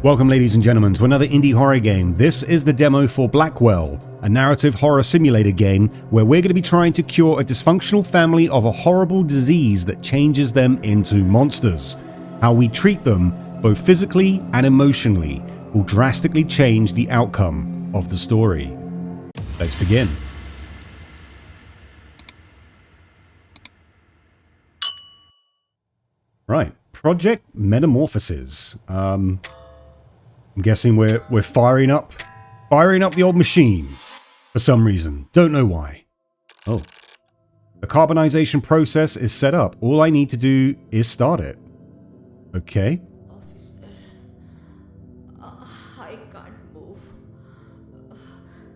Welcome ladies and gentlemen to another indie horror game. This is the demo for Blackwell, a narrative horror simulator game where we're going to be trying to cure a dysfunctional family of a horrible disease that changes them into monsters. How we treat them, both physically and emotionally, will drastically change the outcome of the story. Let's begin. Right, Project Metamorphosis. I'm guessing we're firing up the old machine for some reason. Don't know why. Oh. The carbonization process is set up. All I need to do is start it. Okay. Officer, I can't move.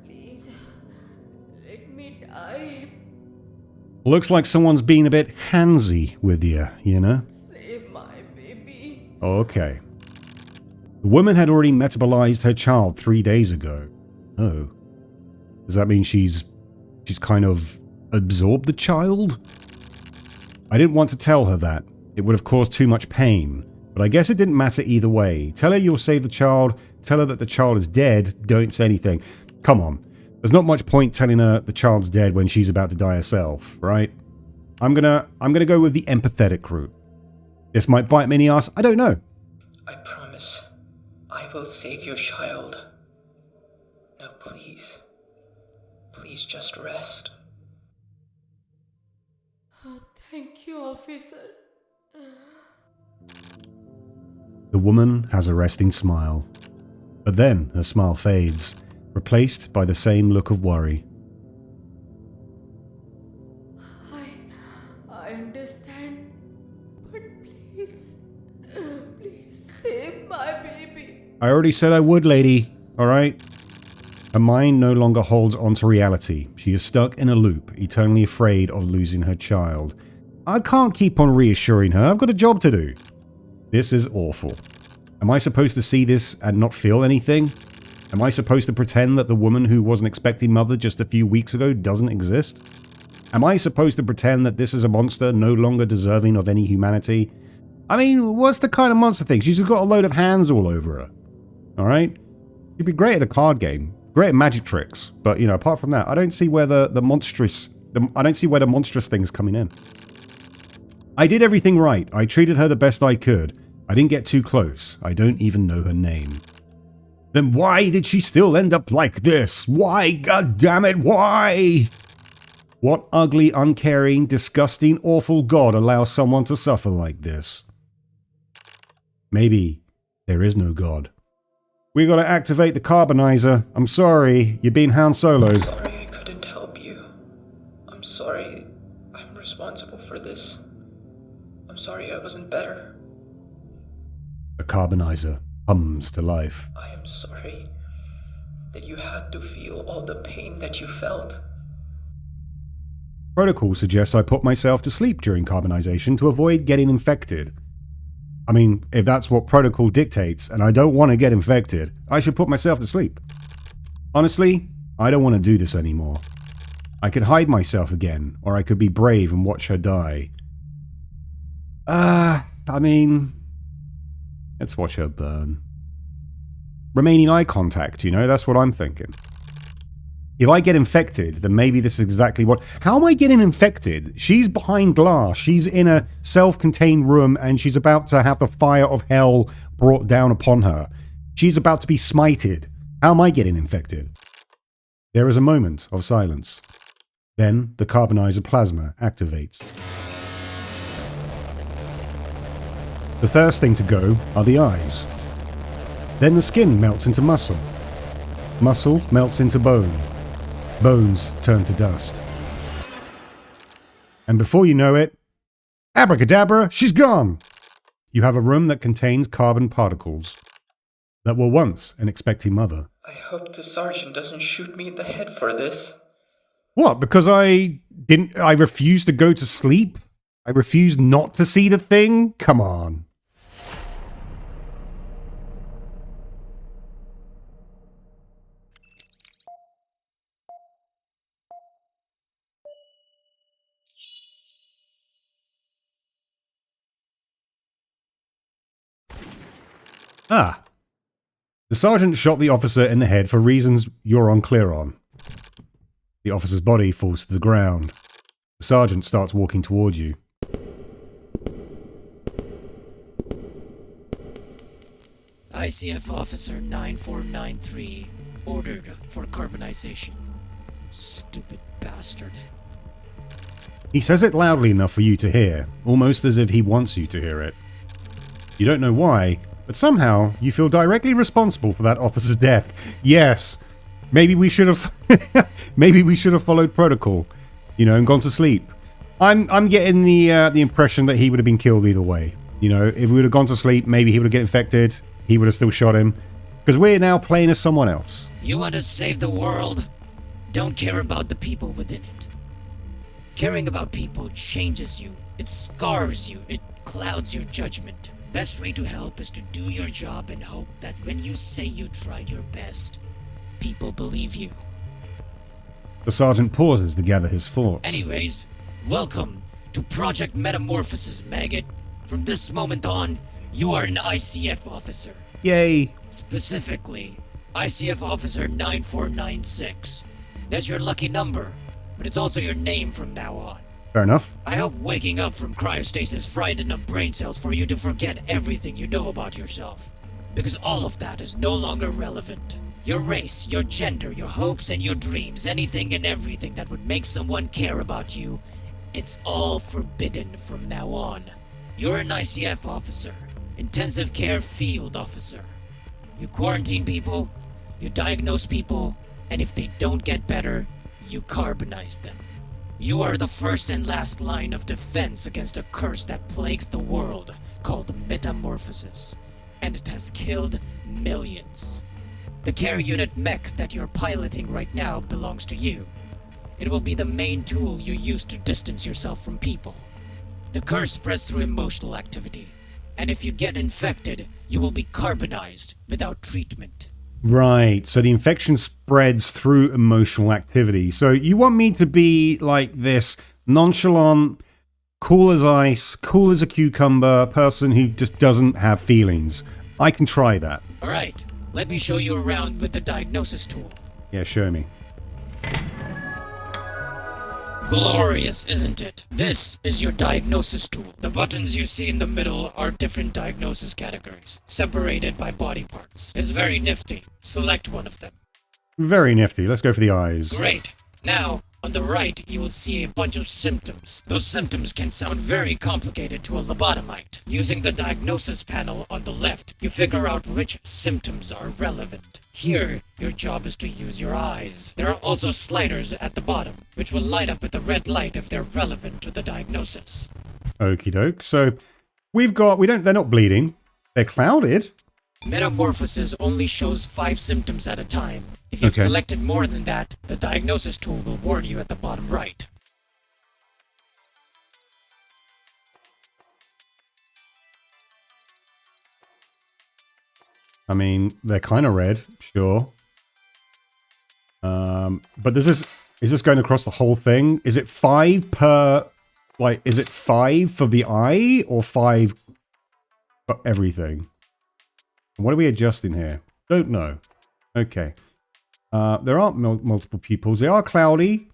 Please, let me die. Looks like someone's being a bit handsy with you, you know? Save my baby. Okay. The woman had already metabolized her child 3 days ago. Oh. Does that mean she's kind of absorbed the child? I didn't want to tell her that. It would have caused too much pain. But I guess it didn't matter either way. Tell her you'll save the child. Tell her that the child is dead. Don't say anything. Come on. There's not much point telling her the child's dead when she's about to die herself, right? I'm gonna go with the empathetic route. This might bite me in the ass. I don't know. I promise. I will save your child. Now please. Please just rest. Oh, thank you, officer. The woman has a resting smile. But then her smile fades, replaced by the same look of worry. I understand, but please save my baby. I already said I would, lady. Alright? Her mind no longer holds onto reality. She is stuck in a loop, eternally afraid of losing her child. I can't keep on reassuring her. I've got a job to do. This is awful. Am I supposed to see this and not feel anything? Am I supposed to pretend that the woman who was an expecting mother just a few weeks ago doesn't exist? Am I supposed to pretend that this is a monster no longer deserving of any humanity? I mean, what's the kind of monster thing? She's got a load of hands all over her. Alright? She'd be great at a card game. Great at magic tricks. But, you know, apart from that, I don't see where the monstrous thing's coming in. I did everything right. I treated her the best I could. I didn't get too close. I don't even know her name. Then why did she still end up like this? Why, goddammit, why? What ugly, uncaring, disgusting, awful god allows someone to suffer like this? Maybe there is no god. We gotta activate the carbonizer. I'm sorry, you're being Han Solo'd. I'm sorry I couldn't help you. I'm sorry I'm responsible for this. I'm sorry I wasn't better. The carbonizer hums to life. I am sorry that you had to feel all the pain that you felt. Protocol suggests I put myself to sleep during carbonization to avoid getting infected. I mean, if that's what protocol dictates and I don't want to get infected, I should put myself to sleep. Honestly, I don't want to do this anymore. I could hide myself again, or I could be brave and watch her die. I mean, let's watch her burn. Remaining eye contact, you know, that's what I'm thinking. If I get infected, then maybe this is exactly what... How am I getting infected? She's behind glass. She's in a self-contained room and she's about to have the fire of hell brought down upon her. She's about to be smited. How am I getting infected? There is a moment of silence. Then the carbonizer plasma activates. The first thing to go are the eyes. Then the skin melts into muscle. Muscle melts into bone. Bones turn to dust. And before you know it, abracadabra, she's gone! You have a room that contains carbon particles that were once an expecting mother. I hope the sergeant doesn't shoot me in the head for this. What? Because I refused to go to sleep? I refused not to see the thing? Come on. Ah, The sergeant shot the officer in the head for reasons you're unclear on. The officer's body falls to the ground. The sergeant starts walking towards you. ICF Officer 9493 ordered for carbonization. Stupid bastard. He says it loudly enough for you to hear, almost as if he wants you to hear it. You don't know why, but somehow you feel directly responsible for that officer's death. Yes, maybe we should have followed protocol, and gone to sleep. I'm getting the impression that he would have been killed either way. If we would have gone to sleep, maybe he would have get infected. He would have still shot him, because we're now playing as someone else. You want to save the world? Don't care about the people within it. Caring about people changes you. It scars you. It clouds your judgment. Best way to help is to do your job and hope that when you say you tried your best, people believe you. The sergeant pauses to gather his thoughts. Anyways, welcome to Project Metamorphosis, maggot. From this moment on, you are an ICF officer. Yay! Specifically, ICF Officer 9496. That's your lucky number, but it's also your name from now on. Fair enough. I hope waking up from cryostasis fried enough brain cells for you to forget everything you know about yourself. Because all of that is no longer relevant. Your race, your gender, your hopes and your dreams, anything and everything that would make someone care about you, it's all forbidden from now on. You're an ICF officer, intensive care field officer. You quarantine people, you diagnose people, and if they don't get better, you carbonize them. You are the first and last line of defense against a curse that plagues the world called Metamorphosis, and it has killed millions. The care unit mech that you're piloting right now belongs to you. It will be the main tool you use to distance yourself from people. The curse spreads through emotional activity, and if you get infected, you will be carbonized without treatment. Right, so the infection spreads through emotional activity. So you want me to be like this nonchalant, cool as ice, cool as a cucumber person who just doesn't have feelings. I can try that. Alright, let me show you around with the diagnosis tool. Yeah, show me. Glorious, isn't it? This is your diagnosis tool. The buttons you see in the middle are different diagnosis categories, separated by body parts. It's very nifty. Select one of them. Very nifty. Let's go for the eyes. Great. Now, on the right, you will see a bunch of symptoms. Those symptoms can sound very complicated to a lobotomite. Using the diagnosis panel on the left, you figure out which symptoms are relevant. Here, your job is to use your eyes. There are also sliders at the bottom, which will light up with a red light if they're relevant to the diagnosis. Okie doke. So they're not bleeding. They're clouded. Metamorphosis only shows 5 symptoms at a time. If you've selected more than that, the diagnosis tool will warn you at the bottom right. I mean, they're kind of red, sure. But is this going across the whole thing? Is it 5 per, is it 5 for the eye or 5 for everything? What are we adjusting here? Don't know. Okay. There aren't multiple pupils. They are cloudy.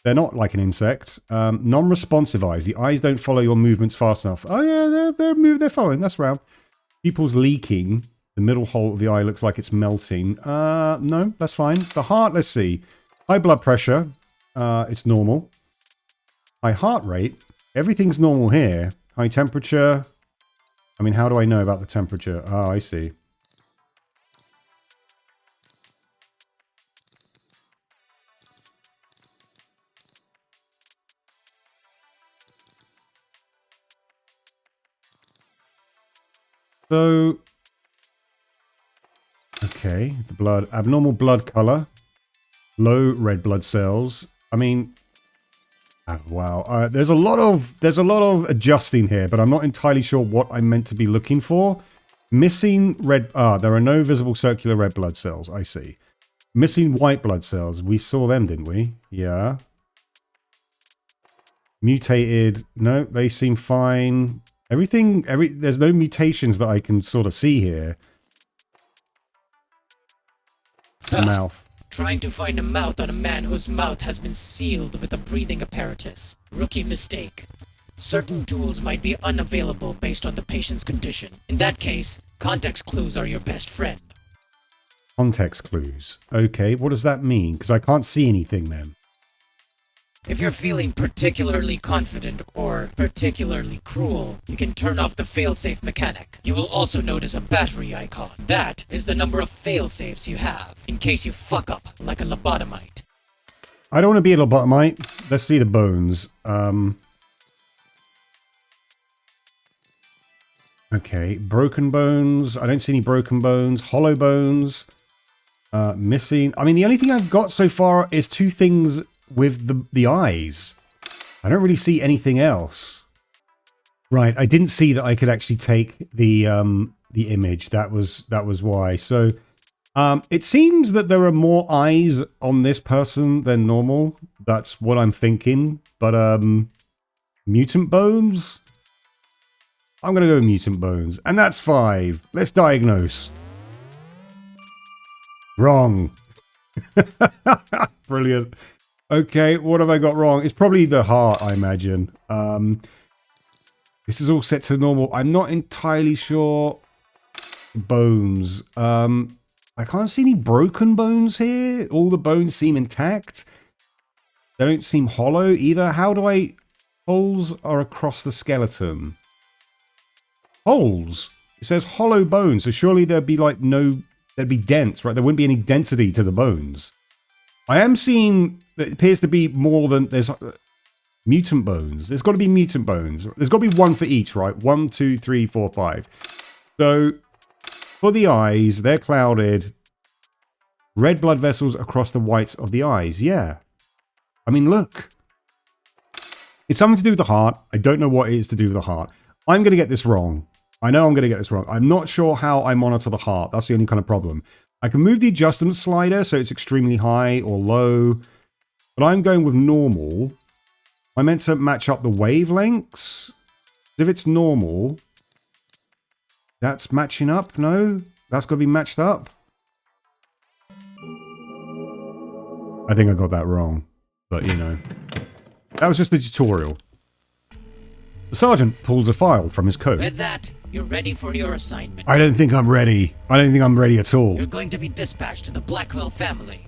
They're not like an insect. Non-responsive eyes. The eyes don't follow your movements fast enough. Oh yeah, they're following. That's round. Pupils leaking. The middle hole of the eye looks like it's melting. No, that's fine. The heart, let's see. High blood pressure. It's normal. High heart rate. Everything's normal here. High temperature. I mean, how do I know about the temperature? Oh, I see. So, okay, the blood, abnormal blood color, low red blood cells. I mean, oh, wow. There's a lot of adjusting here, but I'm not entirely sure what I'm meant to be looking for. Missing red. There are no visible circular red blood cells. I see. Missing white blood cells. We saw them, didn't we? Yeah. Mutated. No, they seem fine. There's no mutations that I can sort of see here. A mouth. Trying to find a mouth on a man whose mouth has been sealed with a breathing apparatus. Rookie mistake. Certain tools might be unavailable based on the patient's condition. In that case, context clues are your best friend. Context clues. Okay, what does that mean? Because I can't see anything then. If you're feeling particularly confident or particularly cruel, you can turn off the failsafe mechanic. You will also notice a battery icon. That is the number of failsafes you have, in case you fuck up like a lobotomite. I don't want to be a lobotomite. Let's see the bones. Okay, broken bones. I don't see any broken bones. Hollow bones. Missing. I mean, the only thing I've got so far is two things with the eyes. I don't really see anything else. Right, I didn't see that I could actually take the image. That was why. So it seems that there are more eyes on this person than normal. That's what I'm thinking. But mutant bones? I'm gonna go with mutant bones. And that's 5. Let's diagnose. Wrong. Brilliant. Okay, what have I got wrong? It's probably the heart, I imagine. This is all set to normal. I'm not entirely sure. Bones. I can't see any broken bones here. All the bones seem intact. They don't seem hollow either. How do I... Holes are across the skeleton. Holes? It says hollow bones, so surely there'd be like no... There'd be dents, right? There wouldn't be any density to the bones. I am seeing... It appears to be more than... There's mutant bones. There's got to be mutant bones. There's got to be one for each, right? 1, 2, 3, 4, 5. So, for the eyes, they're clouded. Red blood vessels across the whites of the eyes. Yeah. I mean, look. It's something to do with the heart. I don't know what it is to do with the heart. I'm going to get this wrong. I know I'm going to get this wrong. I'm not sure how I monitor the heart. That's the only kind of problem. I can move the adjustment slider so it's extremely high or low. But I'm going with normal. I meant to match up the wavelengths. If it's normal, that's matching up. No, that's got to be matched up. I think I got that wrong, but you know, that was just the tutorial. The sergeant pulls a file from his coat. With that, you're ready for your assignment. I don't think I'm ready. I don't think I'm ready at all. You're going to be dispatched to the Blackwell family,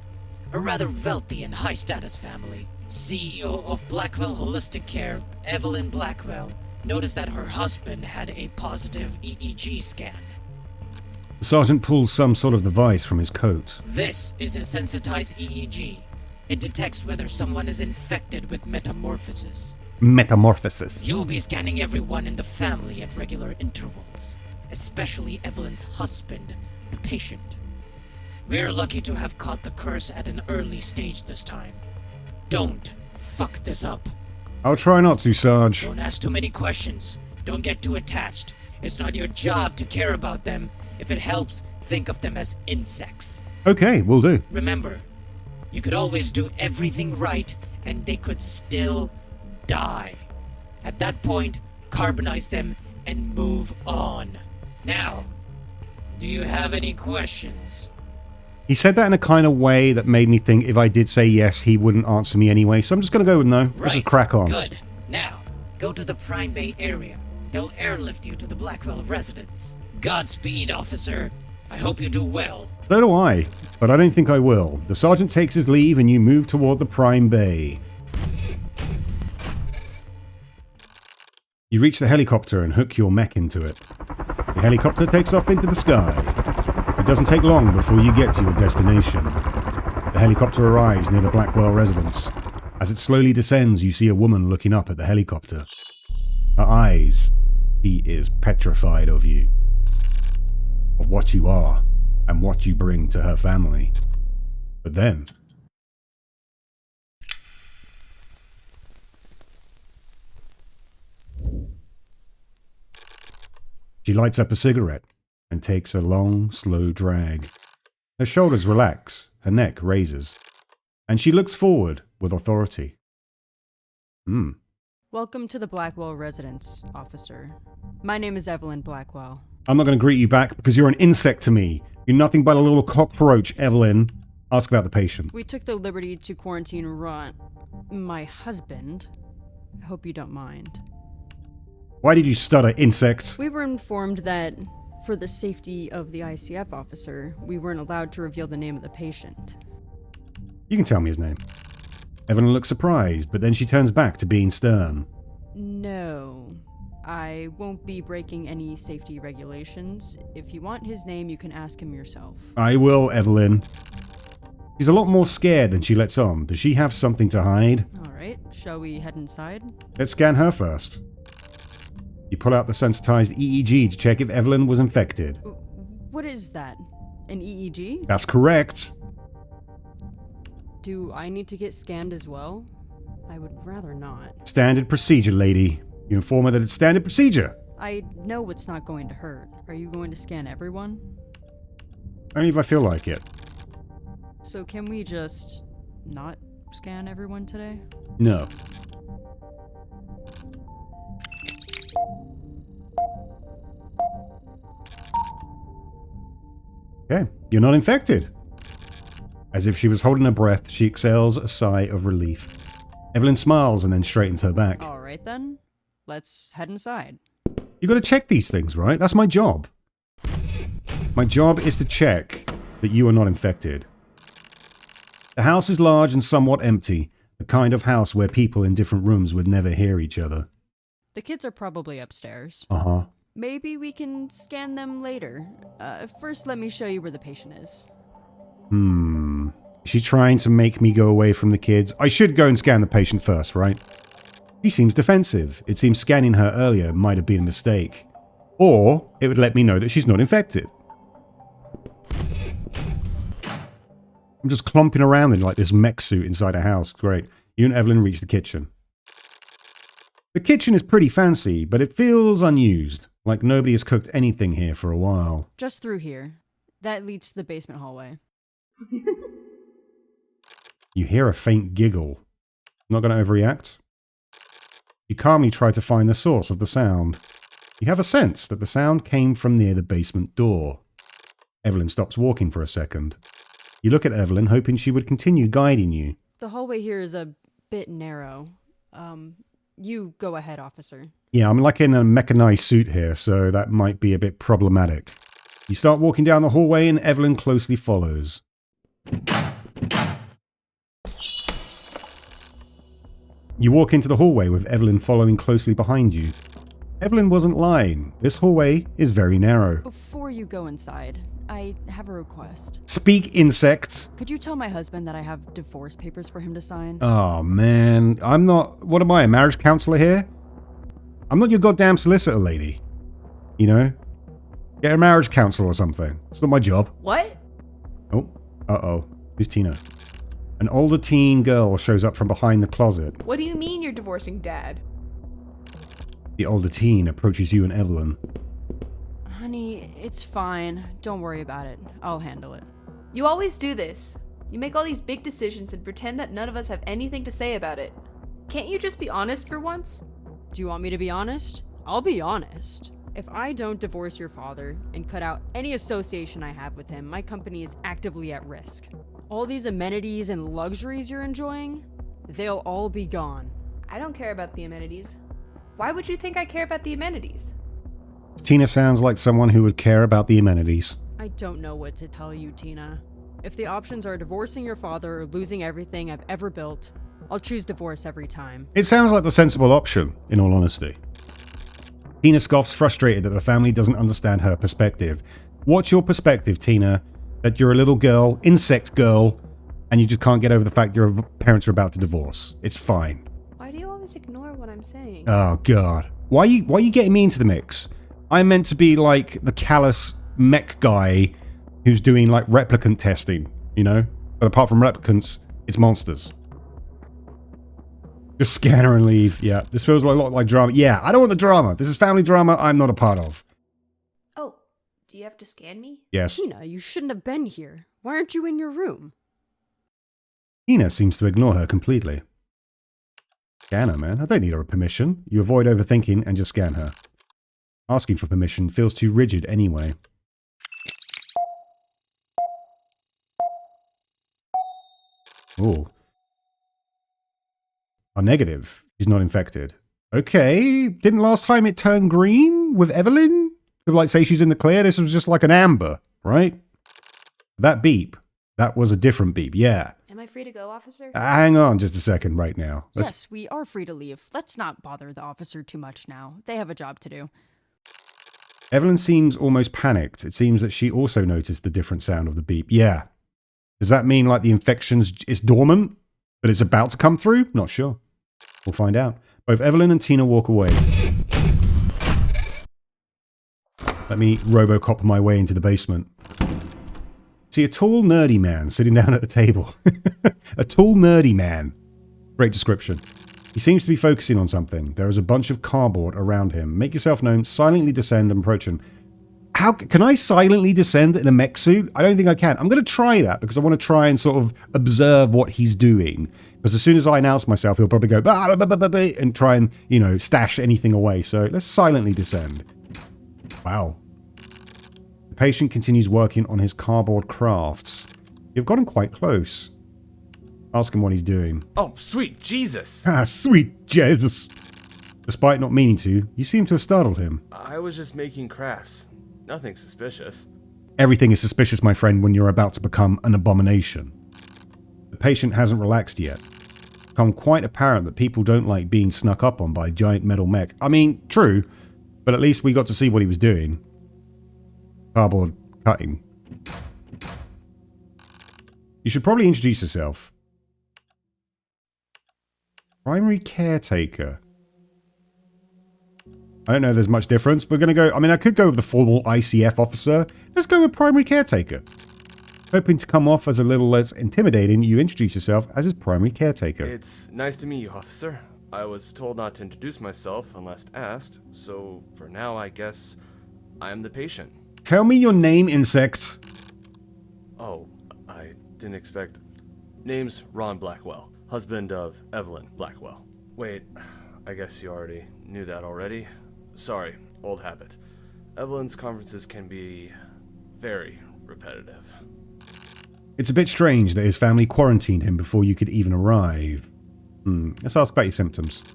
a rather wealthy and high-status family. CEO of Blackwell Holistic Care, Evelyn Blackwell, noticed that her husband had a positive EEG scan. The sergeant pulls some sort of device from his coat. This is a sensitized EEG. It detects whether someone is infected with metamorphosis. Metamorphosis. You'll be scanning everyone in the family at regular intervals, especially Evelyn's husband, the patient. We're lucky to have caught the curse at an early stage this time. Don't fuck this up. I'll try not to, Sarge. Don't ask too many questions. Don't get too attached. It's not your job to care about them. If it helps, think of them as insects. Okay, will do. Remember, you could always do everything right, and they could still die. At that point, carbonize them and move on. Now, do you have any questions? He said that in a kind of way that made me think if I did say yes, he wouldn't answer me anyway. So I'm just going to go with no. Right. Let's just crack on. Good. Now, go to the Prime Bay area. They'll airlift you to the Blackwell residence. Godspeed, officer. I hope you do well. So do I, but I don't think I will. The sergeant takes his leave and you move toward the Prime Bay. You reach the helicopter and hook your mech into it. The helicopter takes off into the sky. It doesn't take long before you get to your destination. The helicopter arrives near the Blackwell residence. As it slowly descends, you see a woman looking up at the helicopter. Her eyes, she is petrified of you. Of what you are, and what you bring to her family. But then... she lights up a cigarette and takes a long, slow drag. Her shoulders relax, her neck raises, and she looks forward with authority. Welcome to the Blackwell residence, officer. My name is Evelyn Blackwell. I'm not going to greet you back because you're an insect to me. You're nothing but a little cockroach, Evelyn. Ask about the patient. We took the liberty to quarantine my husband. I hope you don't mind. Why did you stutter, insect? We were informed that, for the safety of the ICF officer, we weren't allowed to reveal the name of the patient. You can tell me his name. Evelyn looks surprised, but then she turns back to being stern. No. I won't be breaking any safety regulations. If you want his name, you can ask him yourself. I will, Evelyn. She's a lot more scared than she lets on. Does she have something to hide? Alright, shall we head inside? Let's scan her first. You pull out the sensitized EEG to check if Evelyn was infected. What is that? An EEG? That's correct. Do I need to get scanned as well? I would rather not. Standard procedure, lady. You inform her that it's standard procedure. I know it's not going to hurt. Are you going to scan everyone? Only if I feel like it. So can we just not scan everyone today? No. Okay, you're not infected. As if she was holding her breath, she exhales a sigh of relief. Evelyn smiles and then straightens her back. Alright then, let's head inside. You gotta check these things, right? That's my job. My job is to check that you are not infected. The house is large and somewhat empty, the kind of house where people in different rooms would never hear each other. The kids are probably upstairs. Uh-huh. Maybe we can scan them later. First let me show you where the patient is. Is she trying to make me go away from the kids? I should go and scan the patient first, right? She seems defensive. It seems scanning her earlier might have been a mistake. Or it would let me know that she's not infected. I'm just clomping around in like this mech suit inside a house. Great. You and Evelyn reach the kitchen. The kitchen is pretty fancy, but it feels unused. Like nobody has cooked anything here for a while. Just through here. That leads to the basement hallway. You hear a faint giggle. Not going to overreact? You calmly try to find the source of the sound. You have a sense that the sound came from near the basement door. Evelyn stops walking for a second. You look at Evelyn, hoping she would continue guiding you. The hallway here is a bit narrow. You go ahead, officer. Yeah, I'm like in a mechanized suit here, so that might be a bit problematic. You start walking down the hallway and Evelyn closely follows. You walk into the hallway with Evelyn following closely behind you. Evelyn wasn't lying. This hallway is very narrow. Before you go inside, I have a request. Speak, insects! Could you tell my husband that I have divorce papers for him to sign? Oh man, I'm not... What am I, a marriage counselor here? I'm not your goddamn solicitor, lady. You know? Get a marriage counselor or something. It's not my job. What? Oh, uh-oh. Who's Tina? An older teen girl shows up from behind the closet. What do you mean you're divorcing Dad? The older teen approaches you and Evelyn. Honey, it's fine. Don't worry about it. I'll handle it. You always do this. You make all these big decisions and pretend that none of us have anything to say about it. Can't you just be honest for once? Do you want me to be honest? I'll be honest. If I don't divorce your father and cut out any association I have with him, my company is actively at risk. All these amenities and luxuries you're enjoying, they'll all be gone. I don't care about the amenities. Why would you think I care about the amenities? Tina sounds like someone who would care about the amenities. I don't know what to tell you, Tina. If the options are divorcing your father or losing everything I've ever built, I'll choose divorce every time. It sounds like the sensible option, in all honesty. Tina scoffs, frustrated that the family doesn't understand her perspective. What's your perspective, Tina? That you're a little girl, insect girl, and you just can't get over the fact your parents are about to divorce. It's fine. Why do you always ignore what I'm saying? Oh god. Why are you getting me into the mix? I'm meant to be like the callous mech guy who's doing like replicant testing, you know? But apart from replicants, it's monsters. Just scan her and leave. Yeah, this feels a lot like drama. Yeah, I don't want the drama. This is family drama I'm not a part of. Oh, do you have to scan me? Yes. Tina, you shouldn't have been here. Why aren't you in your room? Tina seems to ignore her completely. Scan her, man. I don't need her permission. You avoid overthinking and just scan her. Asking for permission feels too rigid anyway. Oh. Are negative. She's not infected. Okay. Didn't last time it turn green with Evelyn? Like say she's in the clear. This was just like an amber, right? That beep. That was a different beep. Yeah. Am I free to go, officer? Hang on just a second right now. Yes, we are free to leave. Let's not bother the officer too much now. They have a job to do. Evelyn seems almost panicked. It seems that she also noticed the different sound of the beep. Yeah. Does that mean like the infection's is dormant, but it's about to come through? Not sure. We'll find out. Both Evelyn and Tina walk away. Let me Robocop my way into the basement. See a tall, nerdy man sitting down at a table. A tall, nerdy man. Great description. He seems to be focusing on something. There is a bunch of cardboard around him. Make yourself known, silently descend and approach him. How can I silently descend in a mech suit? I don't think I can. I'm going to try that because I want to try and sort of observe what he's doing. Because as soon as I announce myself, he'll probably go bah, bah, bah, bah, bah, and try and, you know, stash anything away. So let's silently descend. Wow. The patient continues working on his cardboard crafts. You've gotten quite close. Ask him what he's doing. Oh, sweet Jesus! Ah, sweet Jesus. Despite not meaning to, you seem to have startled him. I was just making crafts. Nothing suspicious. Everything is suspicious, my friend, when you're about to become an abomination. The patient hasn't relaxed yet. It's become quite apparent that people don't like being snuck up on by giant metal mech. I mean, true, but at least we got to see what he was doing. Cardboard cutting. You should probably introduce yourself. Primary caretaker. I don't know if there's much difference. We're going to go... I mean, I could go with the formal ICF officer. Let's go with primary caretaker. Hoping to come off as a little less intimidating, you introduce yourself as his primary caretaker. It's nice to meet you, officer. I was told not to introduce myself unless asked, so for now, I guess I am the patient. Tell me your name, insect. Oh, I didn't expect... Name's Ron Blackwell, husband of Evelyn Blackwell. Wait, I guess you already knew that already. Sorry, old habit. Evelyn's conferences can be very repetitive. It's a bit strange that his family quarantined him before you could even arrive. Let's ask about your symptoms.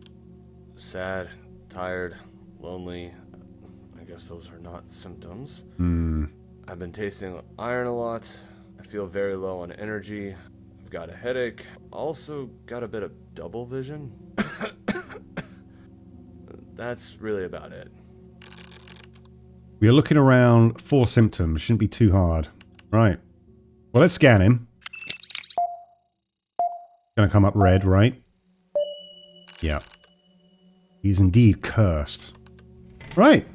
Sad, tired, lonely. I guess those are not symptoms. I've been tasting iron a lot. I feel very low on energy. I've got a headache. Also got a bit of double vision. That's really about it. We are looking around for symptoms. Shouldn't be too hard. Right. Well, let's scan him. Gonna come up red, right? Yeah. He's indeed cursed. Right.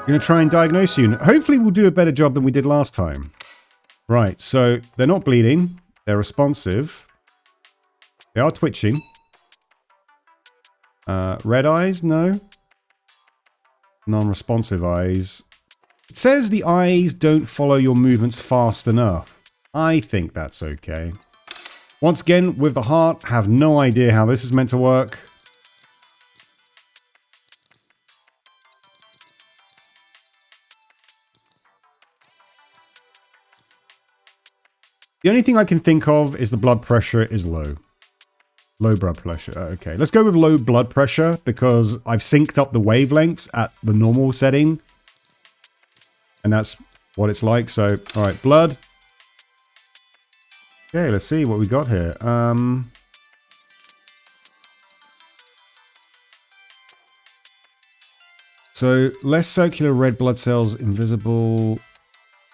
Gonna try and diagnose you. Hopefully we'll do a better job than we did last time. Right, so they're not bleeding. They're responsive. They are twitching. Red eyes? No. Non-responsive eyes. It says the eyes don't follow your movements fast enough. I think that's okay. Once again, with the heart, have no idea how this is meant to work. The only thing I can think of is the blood pressure is low. Low blood pressure. Okay, let's go with low blood pressure because I've synced up the wavelengths at the normal setting. And that's what it's like. So, all right, blood. Okay, let's see what we got here. So, less circular red blood cells, invisible.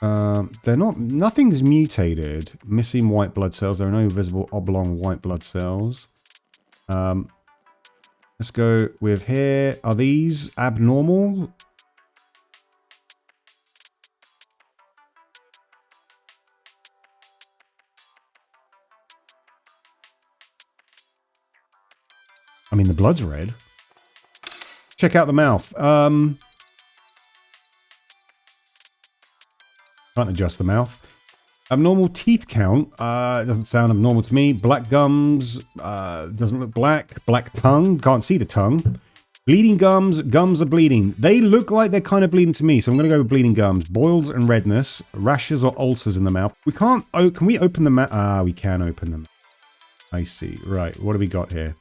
They're not, nothing's mutated. Missing white blood cells. There are no visible oblong white blood cells. Let's go with here. Are these abnormal? I mean, the blood's red. Check out the mouth. Can't adjust the mouth. Abnormal teeth count. Doesn't sound abnormal to me. Black gums. Doesn't look black. Black tongue. Can't see the tongue. Bleeding gums. Gums are bleeding. They look like they're kind of bleeding to me, so I'm going to go with bleeding gums. Boils and redness. Rashes or ulcers in the mouth. We can't... Oh, can we open the mouth? Ah, we can open them. I see. Right, what do we got here?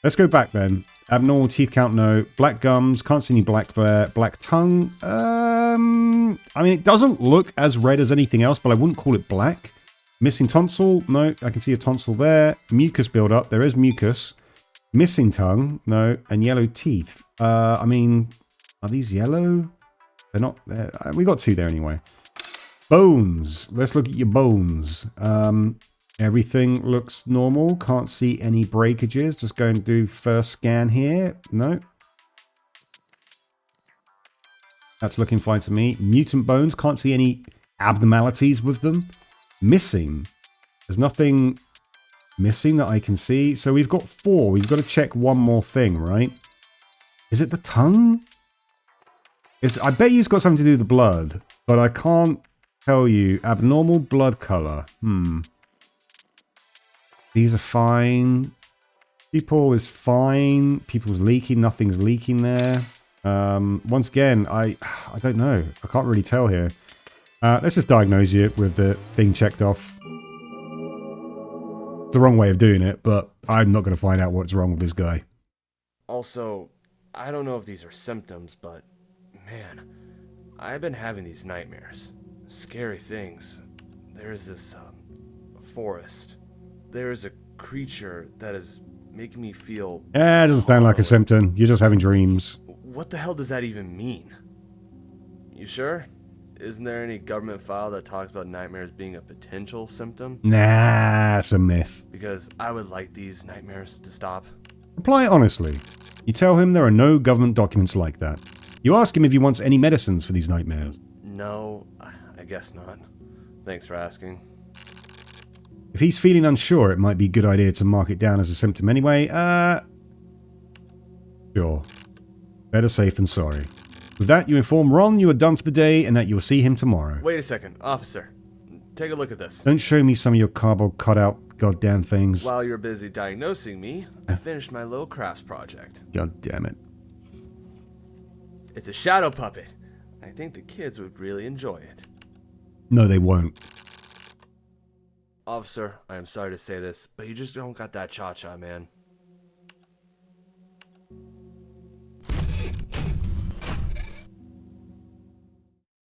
Let's go back then. Abnormal teeth count, no. Black gums, can't see any black there. Black tongue, I mean, it doesn't look as red as anything else, but I wouldn't call it black. Missing tonsil, no, I can see a tonsil there. Mucus buildup, there is mucus. Missing tongue, no. And yellow teeth. I mean, are these yellow? They're not there. We got 2 there anyway. Bones, let's look at your bones. Everything looks normal. Can't see any breakages. Just going to do first scan here. No. That's looking fine to me. Mutant bones. Can't see any abnormalities with them. Missing. There's nothing missing that I can see. So we've got 4. We've got to check one more thing, right? Is it the tongue? I bet you've got something to do with the blood. But I can't tell you. Abnormal blood color. These are fine. People is fine. People's leaking. Nothing's leaking there. Once again, I don't know. I can't really tell here. Let's just diagnose you with the thing checked off. It's the wrong way of doing it, but I'm not going to find out what's wrong with this guy. Also, I don't know if these are symptoms, but man, I've been having these nightmares. Scary things. There's this forest. There is a creature that is making me feel... It doesn't sound like a symptom. You're just having dreams. What the hell does that even mean? You sure? Isn't there any government file that talks about nightmares being a potential symptom? Nah, it's a myth. Because I would like these nightmares to stop. Reply honestly. You tell him there are no government documents like that. You ask him if he wants any medicines for these nightmares. No, I guess not. Thanks for asking. If he's feeling unsure, it might be a good idea to mark it down as a symptom anyway. Sure. Better safe than sorry. With that, you inform Ron you are done for the day and that you'll see him tomorrow. Wait a second, officer. Take a look at this. Don't show me some of your cardboard cutout goddamn things. While you're busy diagnosing me, I finished my little crafts project. God damn it. It's a shadow puppet. I think the kids would really enjoy it. No, they won't. Officer, I am sorry to say this, but you just don't got that cha-cha, man.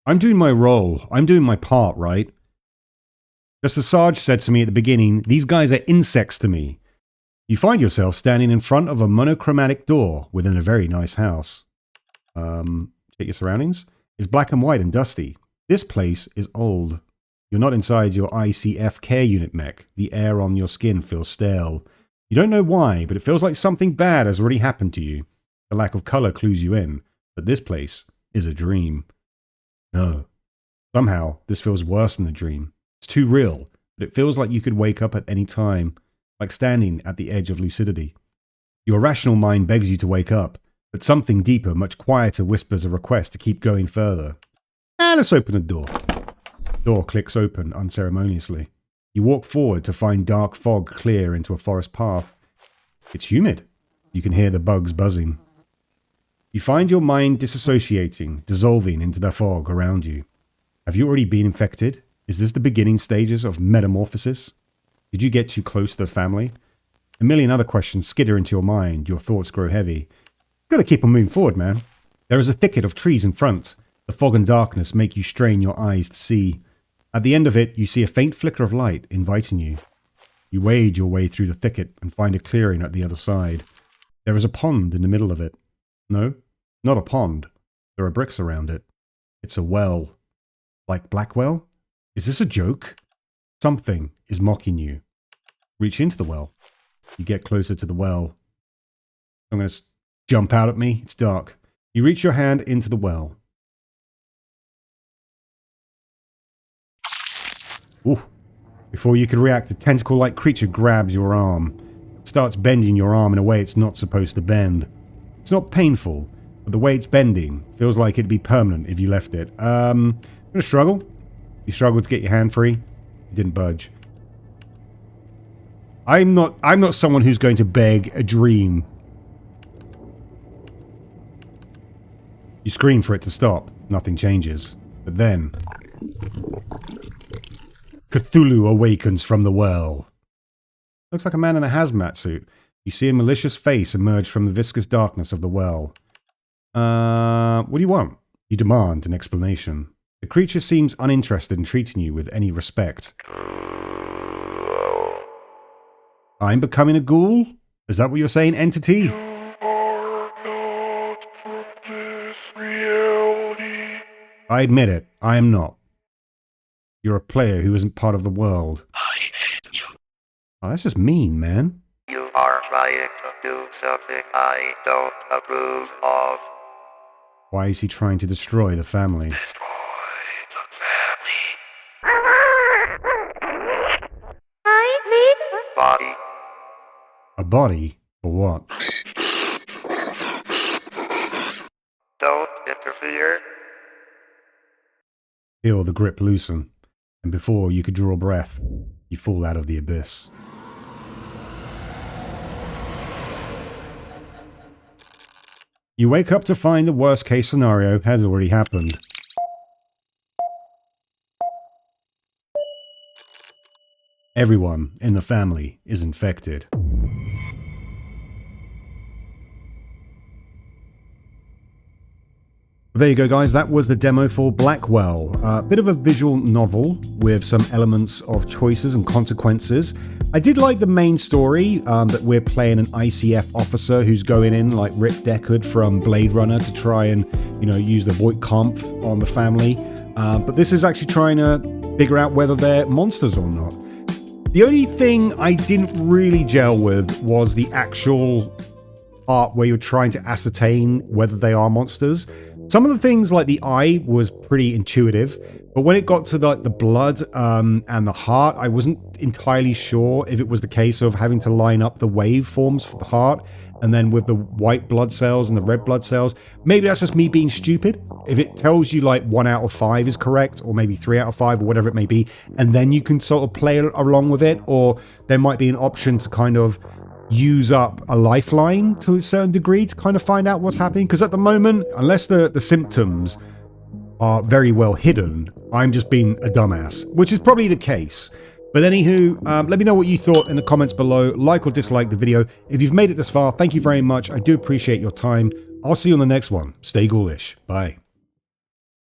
I'm doing my role. I'm doing my part, right? Just as Sarge said to me at the beginning, these guys are insects to me. You find yourself standing in front of a monochromatic door within a very nice house. Check your surroundings. It's black and white and dusty. This place is old. You're not inside your ICF care unit mech. The air on your skin feels stale. You don't know why, but it feels like something bad has already happened to you. The lack of color clues you in, but this place is a dream. No. Somehow, this feels worse than a dream. It's too real, but it feels like you could wake up at any time, like standing at the edge of lucidity. Your rational mind begs you to wake up, but something deeper, much quieter whispers a request to keep going further. Let's open the door. Door clicks open unceremoniously. You walk forward to find dark fog clear into a forest path. It's humid. You can hear the bugs buzzing. You find your mind disassociating, dissolving into the fog around you. Have you already been infected? Is this the beginning stages of metamorphosis? Did you get too close to the family? A million other questions skitter into your mind. Your thoughts grow heavy. Gotta keep on moving forward, man. There is a thicket of trees in front. The fog and darkness make you strain your eyes to see. At the end of it, you see a faint flicker of light inviting you. You wade your way through the thicket and find a clearing at the other side. There is a pond in the middle of it. No, not a pond. There are bricks around it. It's a well. Like Blackwell? Is this a joke? Something is mocking you. Reach into the well. You get closer to the well. I'm going to jump out at me. It's dark. You reach your hand into the well. Ooh. Before you can react, the tentacle-like creature grabs your arm. It starts bending your arm in a way it's not supposed to bend. It's not painful, but the way it's bending feels like it'd be permanent if you left it. Gonna struggle. You struggled to get your hand free. You didn't budge. I'm not someone who's going to beg a dream. You scream for it to stop. Nothing changes. But then Cthulhu awakens from the well. Looks like a man in a hazmat suit. You see a malicious face emerge from the viscous darkness of the well. What do you want? You demand an explanation. The creature seems uninterested in treating you with any respect. I'm becoming a ghoul? Is that what you're saying, entity? I admit it, I am not. You're a player who isn't part of the world. I hate you. Oh, that's just mean, man. You are trying to do something I don't approve of. Why is he trying to destroy the family? Destroy the family. I need a body. A body? For what? Don't interfere. Feel the grip loosen, and before you could draw a breath, you fall out of the abyss. You wake up to find the worst case scenario has already happened. Everyone in the family is infected. There you go, guys. That was the demo for Blackwell. A bit of a visual novel with some elements of choices and consequences. I did like the main story, that we're playing an ICF officer who's going in like Rick Deckard from Blade Runner to try and, use the Voight-Kampf on the family. But this is actually trying to figure out whether they're monsters or not. The only thing I didn't really gel with was the actual part where you're trying to ascertain whether they are monsters. Some of the things like the eye was pretty intuitive, but when it got to the blood and the heart, I wasn't entirely sure if it was the case of having to line up the waveforms for the heart and then with the white blood cells and the red blood cells. Maybe that's just me being stupid. If it tells you like 1 out of 5 is correct, or maybe 3 out of 5 or whatever it may be, and then you can sort of play along with it, or there might be an option to kind of use up a lifeline to a certain degree to kind of find out what's happening. Because at the moment, unless the symptoms are very well hidden, I'm just being a dumbass, which is probably the case. But anywho, let me know what you thought in the comments below. Like or dislike the video. If you've made it this far, thank you very much. I do appreciate your time. I'll see you on the next one. Stay ghoulish. Bye.